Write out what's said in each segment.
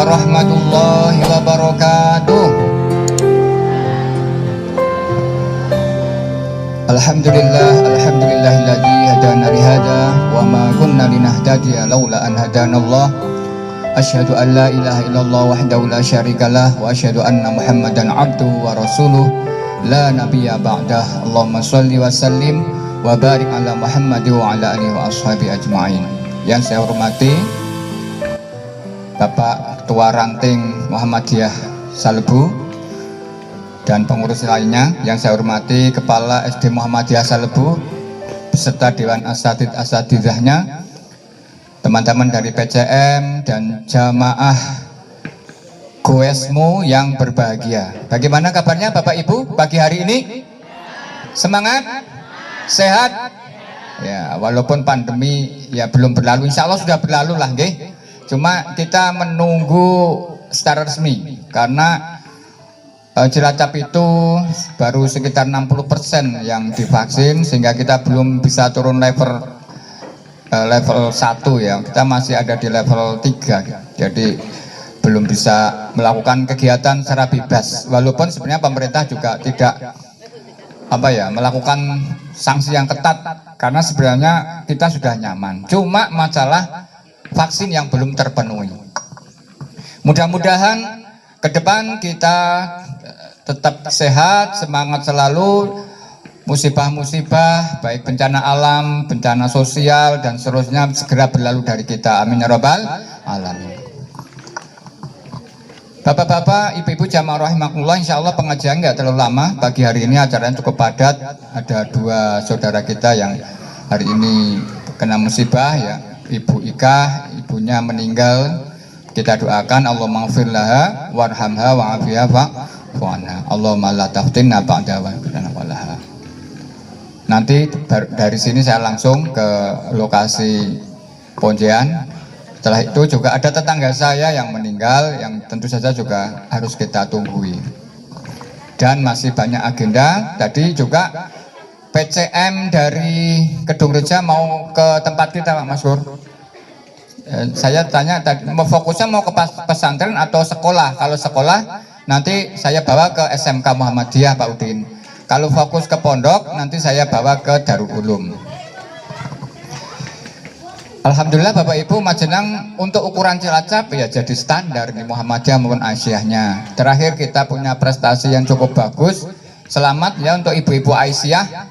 warahmatullahi wabarakatuh. Alhamdulillahilladzi hadana lihada wa ma kunna linahtadiya laula an hadanallah. Asyhadu an la ilaha illallah wahdahu la syarikalah wa asyhadu anna Muhammadan abduhu wa rasuluh la nabiyya ba'dah. Allahumma shalli wa sallim wa barik ala Muhammad wa ala alihi wa ashabi ajma'in. Yang saya hormati Bapak Ketua Ranting Muhammadiyah Salebu dan pengurus lainnya, yang saya hormati Kepala SD Muhammadiyah Salebu beserta Dewan Asatidz-Asatidz-nya, teman-teman dari PCM dan jamaah Goesmu yang berbahagia. Bagaimana kabarnya Bapak Ibu pagi hari ini? Semangat? Sehat? Ya, walaupun pandemi ya belum berlalu, insya Allah sudah berlalu lah, nggih. Cuma kita menunggu secara resmi karena Cilacap itu baru sekitar 60% yang divaksin, sehingga kita belum bisa turun level 1 ya. Kita masih ada di level 3. Jadi belum bisa melakukan kegiatan secara bebas. Walaupun sebenarnya pemerintah juga tidak melakukan sanksi yang ketat, karena sebenarnya kita sudah nyaman. Cuma masalah vaksin yang belum terpenuhi. Mudah-mudahan ke depan kita tetap sehat, semangat selalu, musibah-musibah baik bencana alam, bencana sosial dan seterusnya segera berlalu dari kita. Amin ya rabbal alamin. Bapak-bapak, ibu-ibu jamaah rahimakumullah, insya Allah pengajian nggak terlalu lama. Pagi hari ini acaranya cukup padat. Ada 2 saudara kita yang hari ini kena musibah ya. Ibu Ika, ibunya meninggal. Kita doakan Allahumma maghfir laha warhamha wa'afiha wa'anha. Allahumma la taftinna ba'da walaha. Nanti dari sini saya langsung ke lokasi Ponjean. Setelah itu juga ada tetangga saya yang meninggal, yang tentu saja juga harus kita tunggui. Dan masih banyak agenda. Tadi juga PCM dari Kedung Reja mau ke tempat kita, Pak Mas Pur. Saya tanya tadi, mau fokusnya mau ke pesantren atau sekolah? Kalau sekolah nanti saya bawa ke SMK Muhammadiyah Pak Udin. Kalau fokus ke pondok nanti saya bawa ke Darul Ulum. Alhamdulillah Bapak Ibu Majenang, untuk ukuran Cilacap ya jadi standar di Muhammadiyah maupun Aisyahnya. Terakhir kita punya prestasi yang cukup bagus. Selamat ya untuk ibu-ibu Aisyah.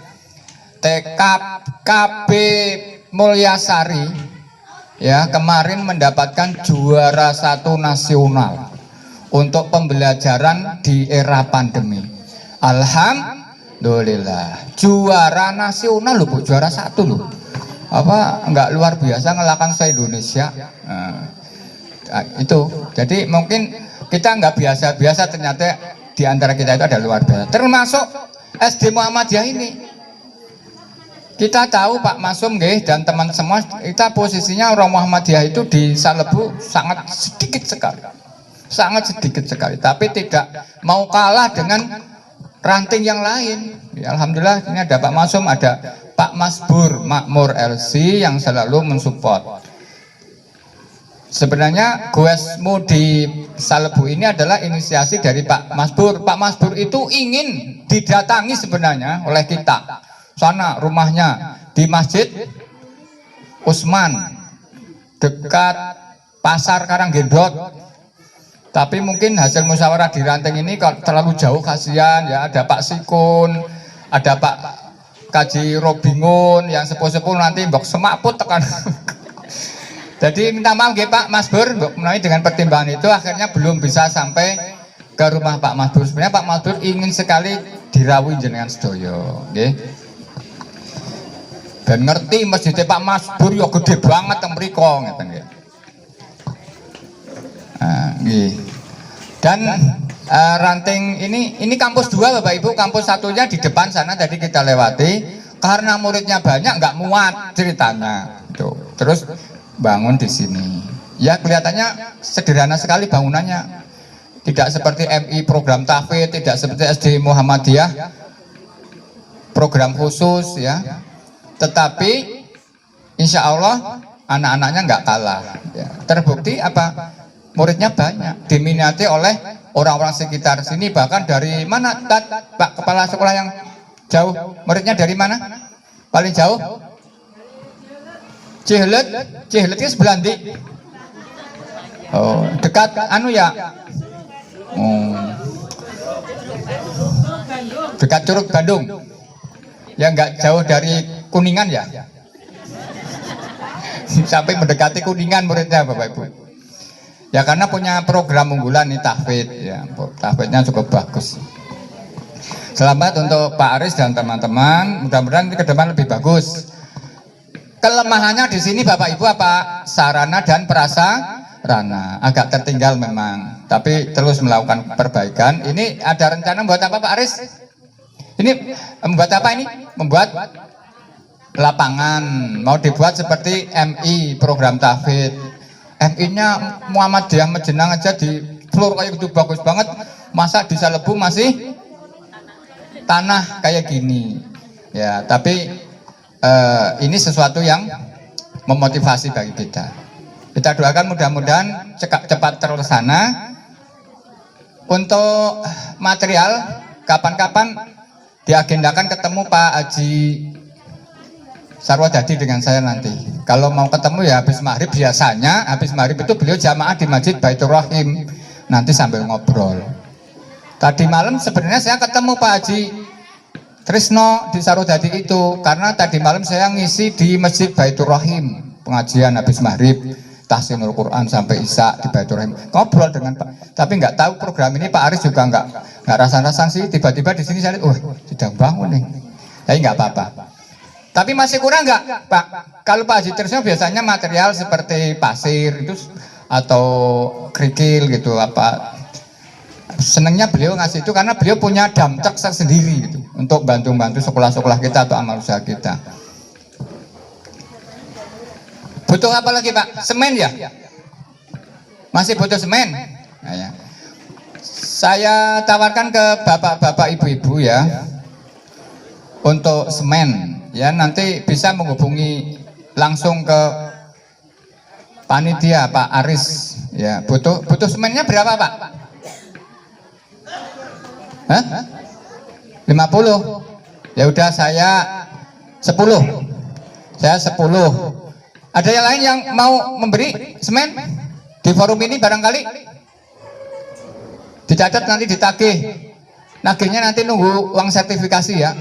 TKB Mulyasari ya kemarin mendapatkan juara 1 nasional untuk pembelajaran di era pandemi. Alhamdulillah, juara nasional loh Bu, juara 1 loh. Apa enggak luar biasa ngelakang se-Indonesia. Itu jadi mungkin kita enggak biasa-biasa, ternyata di antara kita itu ada luar biasa, termasuk SD Muhammadiyah ini. Kita tahu Pak Masum dan teman semua, kita posisinya orang Muhammadiyah itu di Salebu sangat sedikit sekali, tapi tidak mau kalah dengan ranting yang lain. Ya, alhamdulillah ini ada Pak Masum, ada Pak Masbur Makmur LC yang selalu mensupport. Sebenarnya Goesmu di Salebu ini adalah inisiasi dari Pak Masbur. Pak Masbur itu ingin didatangi sebenarnya oleh kita. Sana rumahnya di Masjid Usman dekat Pasar Karanggendrot. Tapi mungkin hasil musyawarah di Ranting ini kalau terlalu jauh kasihan ya. Ada Pak Sikun, ada Pak Kaji Robingun yang sepuh-sepuh, nanti mbok semakput tekan. Jadi minta maaf ya Pak Masbur, melalui dengan pertimbangan itu akhirnya belum bisa sampai ke rumah Pak Masbur. Sebenarnya Pak Masbur ingin sekali dirawuhi jenengan sedoyo, nggih. Dan ngerti masjidnya Pak Masbur ya gede banget teng mriko ngeten nggih. Nggih. Dan Ranting ini kampus 2 Bapak Ibu, kampus satunya di depan sana tadi kita lewati, karena muridnya banyak nggak muat ceritanya. Tuh. Terus bangun di sini. Ya kelihatannya sederhana sekali bangunannya. Tidak seperti MI program tahfidz, tidak seperti SD Muhammadiyah program khusus ya. Tetapi insya Allah anak-anaknya nggak kalah. Ya. Terbukti apa? muridnya banyak, diminati oleh orang-orang sekitar sini, bahkan dari mana Pak kepala sekolah yang jauh, muridnya dari mana paling jauh? Cihelet itu sebelah ndi? Oh, dekat anu ya. Oh. Dekat Curug Bandung. Ya nggak jauh dari Kuningan ya. Sampai mendekati Kuningan muridnya Bapak Ibu. Ya karena punya program unggulan nih tahfidz ya. Tahfidznya cukup bagus. Selamat untuk Pak Aris dan teman-teman. Mudah-mudahan ke depan lebih bagus. Kelemahannya di sini Bapak Ibu apa? Sarana dan prasarana. Agak tertinggal memang. Tapi terus melakukan perbaikan. Ini ada rencana buat apa Pak Aris? Ini membuat apa ini? Membuat lapangan. Mau dibuat seperti MI, program tahfidz. MI-nya Muhammadiyah Mejenang aja di floor kayak gitu bagus banget. Masa di Salebu masih tanah kayak gini. Ya, tapi ini sesuatu yang memotivasi bagi kita. Kita doakan mudah-mudahan cepat terlaksana. Untuk material kapan-kapan diagendakan ketemu Pak Haji Sarwadadi dengan saya nanti. Kalau mau ketemu ya habis maghrib, biasanya habis maghrib itu beliau jamaah di Masjid Baitur Rahim, nanti sambil ngobrol. Tadi malam sebenarnya saya ketemu Pak Haji Trisno di Sarwadadi itu, karena tadi malam saya ngisi di Masjid Baitur Rahim, pengajian habis maghrib, tahsinul Quran sampai Isya di Baitur Rahim. Ngobrol dengan Pak, tapi nggak tahu program ini Pak Aris juga nggak rasa-rasa sih. Tiba-tiba di sini saya lihat, sedang bangun nih. Tapi nggak apa-apa. Tapi masih kurang nggak Pak? Kalau Pak Haji Trisno biasanya material seperti pasir itu atau kerikil gitu apa. Senangnya beliau ngasih itu karena beliau punya damtek sendiri gitu untuk bantu-bantu sekolah-sekolah kita atau amal usaha kita. Butuh apa lagi Pak? Semen ya? Masih butuh semen? Nah, ya. Saya tawarkan ke bapak-bapak ibu-ibu ya untuk semen. Ya nanti bisa menghubungi langsung ke panitia Pak Aris. Ya butuh semennya berapa Pak? Hah? 50. Ya udah saya 10. Saya 10. Ada yang lain yang mau memberi semen di forum ini barangkali? Dicatat nanti ditagih. Nagihnya nanti nunggu uang sertifikasi ya.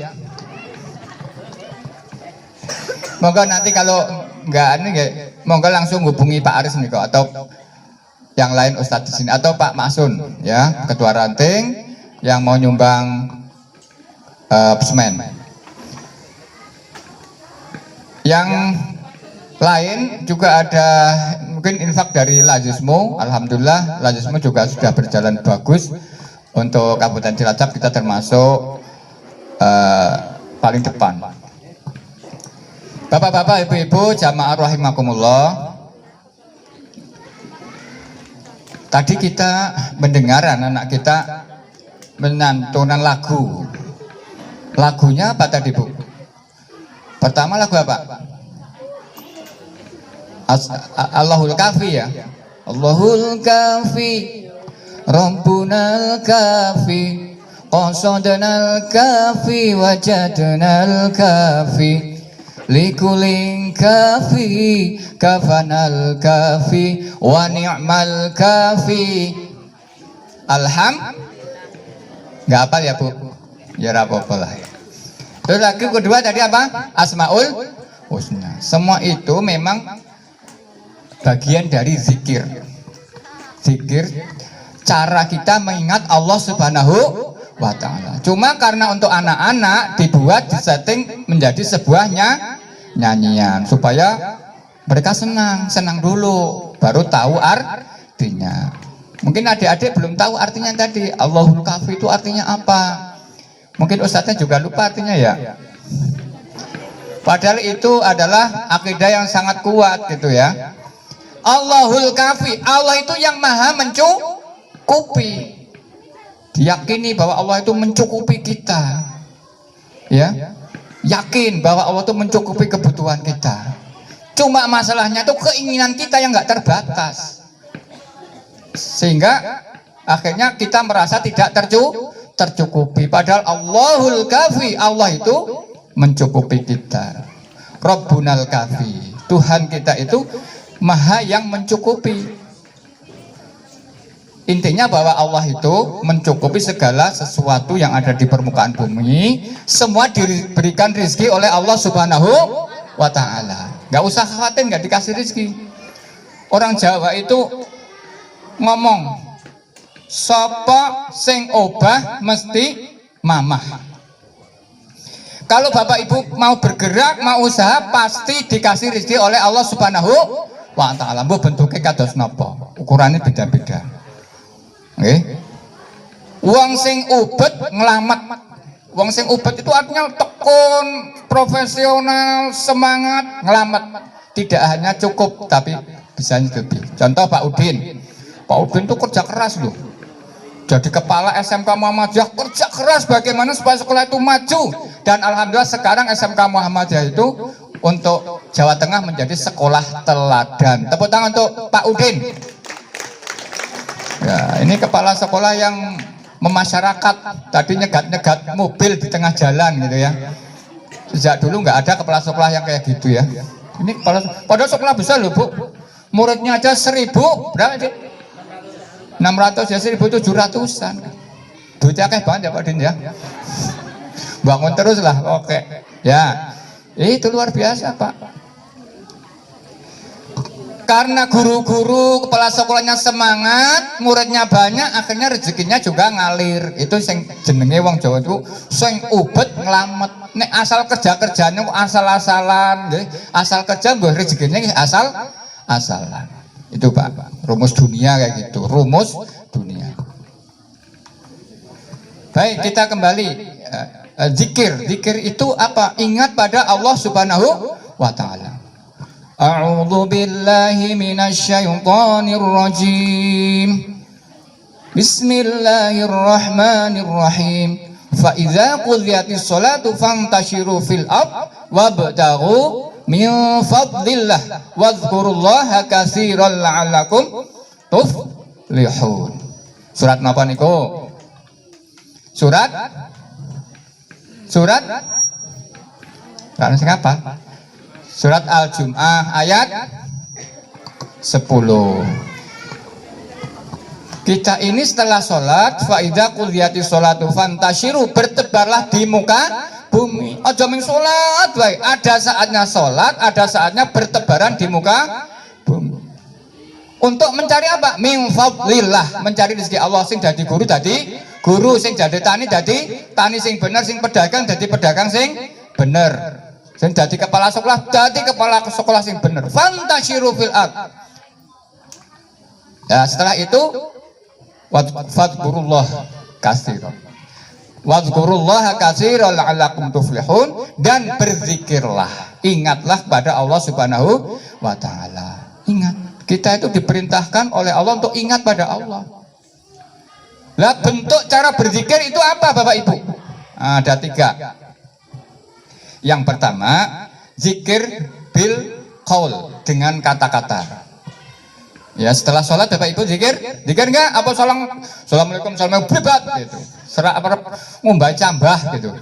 Moga nanti kalau enggak moga langsung hubungi Pak Aris nih kok, atau yang lain Ustadz di sini, atau Pak Masun ya, ketua ranting yang mau nyumbang semen. Yang lain juga ada mungkin infak dari Lajismu. Alhamdulillah Lajismu juga sudah berjalan bagus. Untuk Kabupaten Cilacap kita termasuk paling depan. Bapak-bapak, ibu-ibu, jamaah rahimakumullah. Tadi kita mendengar anak-anak kita menyantunan lagu. Lagunya apa tadi Bu? Pertama lagu apa? Allahul Kafi ya. Allahul Kafi, Rabbunal Kafi, Qasadnal Kafi, Wajadnal Kafi, Likulin Kafi, Kafanal Kafi, Wa ni'mal Kafi. Nggak hafal ya Bu? Ya apa-apa lah. Terus lagi kedua tadi apa? Asmaul Husna. Semua itu memang bagian dari zikir. Zikir cara kita mengingat Allah Subhanahu wa ta'ala. Cuma karena untuk anak-anak dibuat disetting menjadi sebuah nyanyian supaya mereka senang dulu baru tahu artinya. Mungkin adik-adik belum tahu artinya tadi. Allahul Kafi itu artinya apa? Mungkin ustadznya juga lupa artinya ya. Padahal itu adalah akidah yang sangat kuat gitu ya. Allahul Kafi, Allah itu yang maha mencukupi. Diyakini bahwa Allah itu mencukupi kita. Ya. Yakin bahwa Allah itu mencukupi kebutuhan kita. Cuma masalahnya itu keinginan kita yang nggak terbatas. Sehingga akhirnya kita merasa tidak tercukupi. Padahal Allahul Kafi, Allah itu mencukupi kita. Rabbunal Kafi, Tuhan kita itu Maha yang mencukupi. Intinya bahwa Allah itu mencukupi segala sesuatu yang ada di permukaan bumi. Semua diberikan rezeki oleh Allah Subhanahu wa Ta'ala. Gak usah khawatir gak dikasih rezeki. Orang Jawa itu ngomong, sapa sing obah mesti mamah. Kalau Bapak Ibu mau bergerak, mau usaha, pasti dikasih rezeki oleh Allah Subhanahu wa Ta'ala. Mbok bentuke kados napa? Ukurannya beda-beda. Nggih. Wong sing ubet ngelamat. Wong sing ubet itu artinya tekun, profesional, semangat, ngelamat. Tidak hanya cukup, tapi bisa lebih. Contoh Pak Udin. Pak Udin itu kerja keras loh. Jadi kepala SMK Muhammadiyah, kerja keras bagaimana supaya sekolah itu maju. Dan alhamdulillah sekarang SMK Muhammadiyah itu untuk Jawa Tengah menjadi sekolah teladan. Tepuk tangan untuk Pak Udin. Ya, ini kepala sekolah yang memasyarakat. Tadi nyegat-nyegat mobil di tengah jalan gitu ya. Sejak dulu nggak ada kepala sekolah yang kayak gitu ya. Ini kepala, padahal sekolah besar loh Bu. Muridnya aja 1000, berapa sih? 600 ya, 1700-an. Duitnya kayak banget ya Pak Din ya. Bangun terus lah, oke. Ya, itu luar biasa Pak. Karena guru-guru kepala sekolahnya semangat, muridnya banyak, akhirnya rezekinya juga ngalir. Itu sing jenenge wong Jawa itu sing ubet ngelamet. Nek asal kerja-kerjanya asal-asalan, nggih. Asal kerja mbah rezekinya asal-asalan. Itu Pak, rumus dunia kayak gitu, rumus dunia. Baik, kita kembali. Zikir itu apa? Ingat pada Allah Subhanahu wa Ta'ala. A'udzu billahi minasy syaithanir rajim. Bismillahirrahmanirrahim. Fa idza qudiyatis sholatu fantashiru fil ard wabtaghu min fadlillah wadhkurullaha katsiran la'allakum tuflihun. Surat napa niku? Surat kan sing apa? Surat Al-Jum'ah ayat 10. Kita ini setelah sholat, fa'idha qudhiyatis sholatu fantashiru, bertebarlah di muka bumi. Aja ming sholat, baik. Ada saatnya sholat, ada saatnya bertebaran di muka bumi. Untuk mencari apa? Min fadlillah, mencari rezeki Allah. Sing dadi guru dadi guru, sing dadi tani dadi tani sing bener, sing pedagang dadi pedagang sing bener. Sing dadi kepala sekolah dadi kepala sekolah sing bener. Fantashiru fil ard. Ya, setelah itu wadhkurullah katsiran. Wadhkurullaha katsiran la'allakum tuflihun, dan berzikirlah. Ingatlah pada Allah Subhanahu wa Ta'ala. Ingat, kita itu diperintahkan oleh Allah untuk ingat pada Allah. Lah bentuk cara berzikir itu apa Bapak Ibu? Ada 3. Yang pertama, zikir bil qaul, dengan kata-kata. Ya, setelah sholat Bapak Ibu zikir enggak? Apa assalamualaikum bribat gitu. Serak apa ngumbai cambah gitu.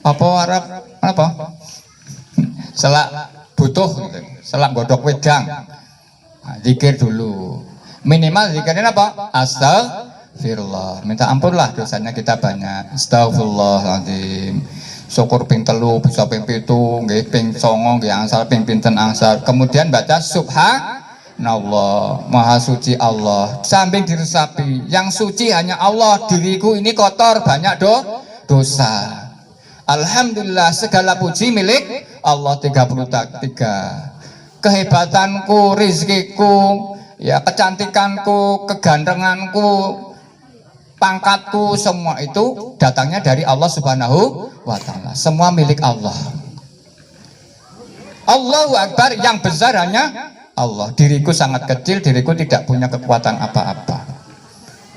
Apa arep apa? Selak butuh gitu. Selak godok wedang. Nah, zikir dulu. Minimal zikirnya apa? Astagfirullah. Minta ampun lah dosanya kita banyak. Astagfirullahaladzim. Syukur ping 3 bisa ping 7, nggih ping 9 nggih angsal ping pinten angsal. Kemudian baca subhanallah, maha suci Allah. Sambil diresapi, yang suci hanya Allah, diriku ini kotor, banyak dosa. Alhamdulillah, segala puji milik Allah. 33. Kehebatanku, rizkiku, ya kecantikanku, kegantenganku, pangkatku, semua itu datangnya dari Allah Subhanahu wa Ta'ala. Semua milik Allah. Allahu Akbar, yang besar hanya Allah. Diriku sangat kecil, diriku tidak punya kekuatan apa-apa.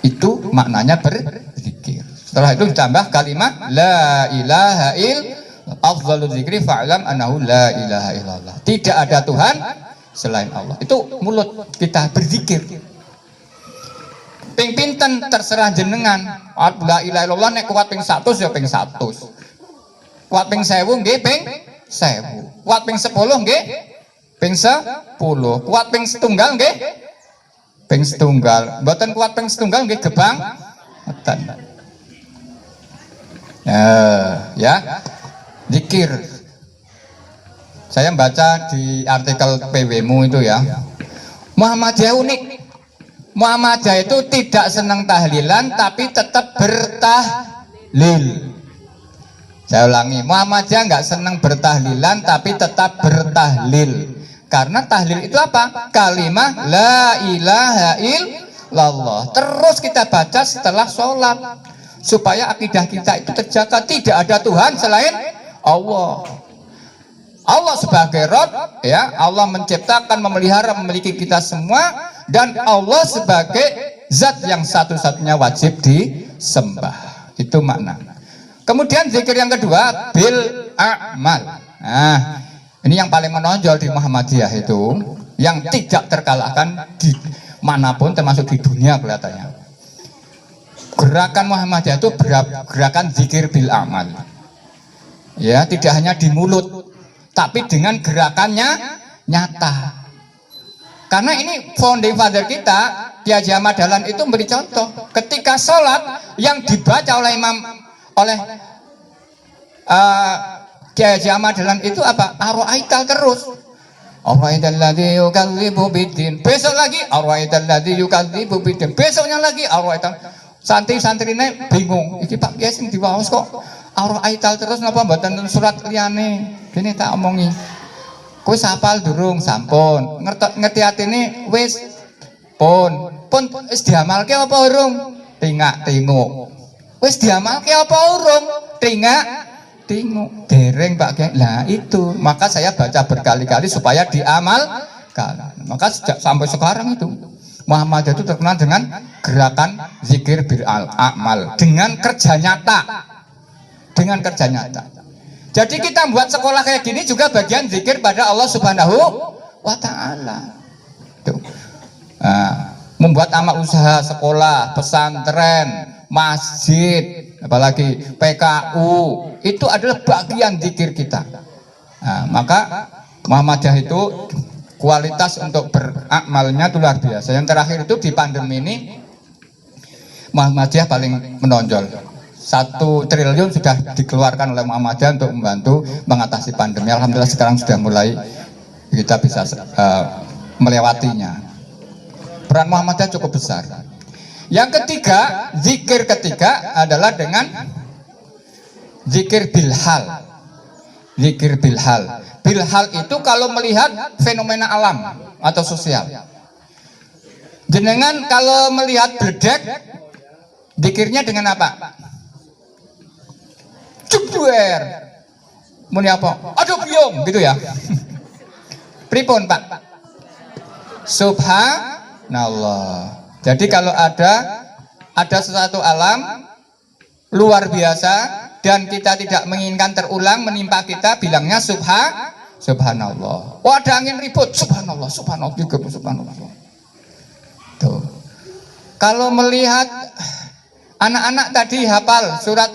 Itu maknanya berzikir. Setelah itu ditambah kalimat la ilaha il afdhalu dzikri fa'lam annahu la ilaha illallah. Tidak ada Tuhan selain Allah. Itu mulut kita berzikir. Ping pinten terserah jenengan. La ilaha illallah nek kuat ping 100 ya ping 100. Kuat ping 1000 nggih ping 1000. Kuat ping 10 nggih ping 10. Kuat ping setunggal nggih ping setunggal. Mboten kuat ping setunggal nggih gebang. Ya. Zikir. Saya baca di artikel PW-mu itu ya. Muhammadiyah unik. Muhammadiyah itu tidak senang tahlilan tapi tetap bertahlil. Saya ulangi, Muhammadiyah nggak senang bertahlilan tapi tetap bertahlil. Karena tahlil itu apa? Kalimah la ilaha illallah. Terus kita baca setelah sholat supaya akidah kita itu terjaga. Tidak ada Tuhan selain Allah. Allah sebagai Rabb, ya, Allah menciptakan, memelihara, memiliki kita semua, dan Allah sebagai zat yang satu-satunya wajib disembah. Itu makna. Kemudian zikir yang kedua, bil a'mal. Nah, ini yang paling menonjol di Muhammadiyah itu, yang tidak terkalahkan di manapun, termasuk di dunia kelihatannya. Gerakan Muhammadiyah itu gerakan zikir bil a'mal. Ya, tidak hanya di mulut, tapi dengan gerakannya nyata. Karena ini founding father kita, Kiai Haji Ahmad Dahlan itu memberi contoh. Ketika sholat yang dibaca oleh Kiai Haji Ahmad Dahlan itu apa? Ar-ra'aital terus. Ar-ra'aital ladzi yukadzibu biddin. Besok lagi ar-ra'aital ladzi yukadzibu biddin. Besoknya lagi ar-ra'aital. Santri-santrine bingung. Iki Pak Kiai sing diwaos kok ar-ra'aital terus napa mboten surat liyane. Dene tak omongi. Kowe hafal durung? Sampun. Ngerti atine wis pun wis diamalke apa urung? Tingak-tinguk. Wis diamalke apa urung? Tingak-tinguk. Dereng Pak Kiai. Lah itu, maka saya baca berkali-kali supaya diamalkan. Maka sejak sampai sekarang itu Muhammadiyah itu terkenal dengan gerakan zikir bil a'mal, dengan kerja nyata. Dengan kerja nyata. Jadi kita buat sekolah kayak gini juga bagian zikir pada Allah Subhanahu wa Ta'ala. Membuat amal usaha sekolah, pesantren, masjid, apalagi PKU, itu adalah bagian zikir kita. Maka Muhammadiyah itu kualitas untuk beramalnya itu luar biasa. Yang terakhir itu di pandemi ini Muhammadiyah paling menonjol. 1 triliun sudah dikeluarkan oleh Muhammadiyah untuk membantu mengatasi pandemi. Alhamdulillah sekarang sudah mulai kita bisa melewatinya. Peran Muhammadiyah cukup besar. Yang ketiga, zikir ketiga adalah dengan zikir bilhal. Zikir bilhal. Bilhal itu kalau melihat fenomena alam atau sosial. Jenengan kalau melihat bledek, zikirnya dengan apa? Cukduer, muni apa? Aduh biung, gitu ya. Pripun Pak? Subhanallah. Jadi kalau ada sesuatu alam luar biasa dan kita tidak menginginkan terulang menimpa kita, bilangnya subhanallah. Oh ada angin ribut, subhanallah, subhanallah juga, subhanallah. Tuh. Kalau melihat anak-anak tadi hafal surat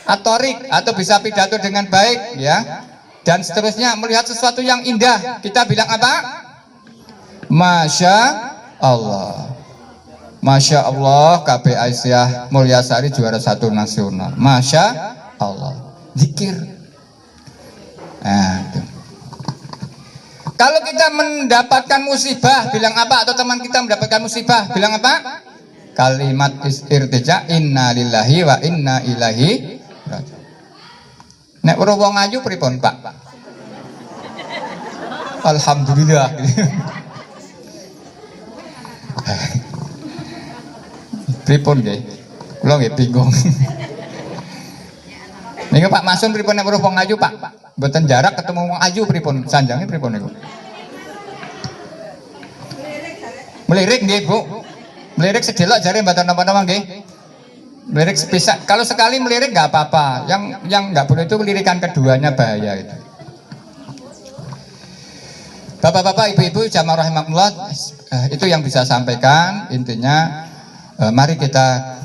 At-Thariq atau bisa pidato dengan baik ya, dan seterusnya, melihat sesuatu yang indah, kita bilang apa? Masya Allah. Masya Allah, KB Aisyah Mulyasari juara 1 nasional. Masya Allah. Zikir. Kalau kita mendapatkan musibah, bilang apa? Atau teman kita mendapatkan musibah, bilang apa? Kalimat irtija, inna lillahi wa inna ilaihi raji'un. Nek weruh wong ayu pripun Pak? Alhamdulillah. Pripun nggih? Kula nggih bingung. Niku Pak Masun pripun nek weruh wong ayu Pak? Mboten jarak ketemu wong ayu pripun? Sanjange pripun niku? Melirik nggih Bu. Melirik sedelok jare mboten napa-napa nggih. Melirik sepisah. Kalau sekali melirik nggak apa-apa. Yang nggak boleh itu lirikan keduanya, bahaya itu. Bapak-bapak, ibu-ibu, jamaah rahimakumullah, itu yang bisa sampaikan. Intinya, mari kita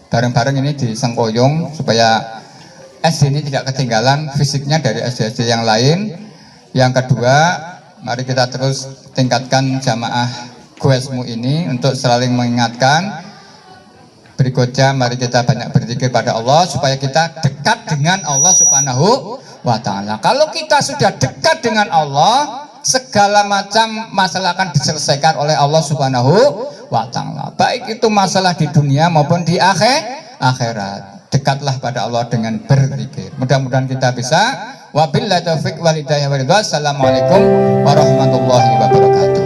bareng-bareng ini disengkoyong supaya SD ini tidak ketinggalan fisiknya dari SD-SD yang lain. Yang kedua, mari kita terus tingkatkan jamaah Goesmu ini untuk saling mengingatkan. Berikutnya, mari kita banyak berzikir pada Allah supaya kita dekat dengan Allah Subhanahu wa Ta'ala. Kalau kita sudah dekat dengan Allah, segala macam masalah akan diselesaikan oleh Allah Subhanahu wa Ta'ala. Baik itu masalah di dunia maupun di akhirat. Dekatlah pada Allah dengan berzikir. Mudah-mudahan kita bisa. Wabillahi taufiq wal hidayah wal ridha. Assalamualaikum warahmatullahi wabarakatuh.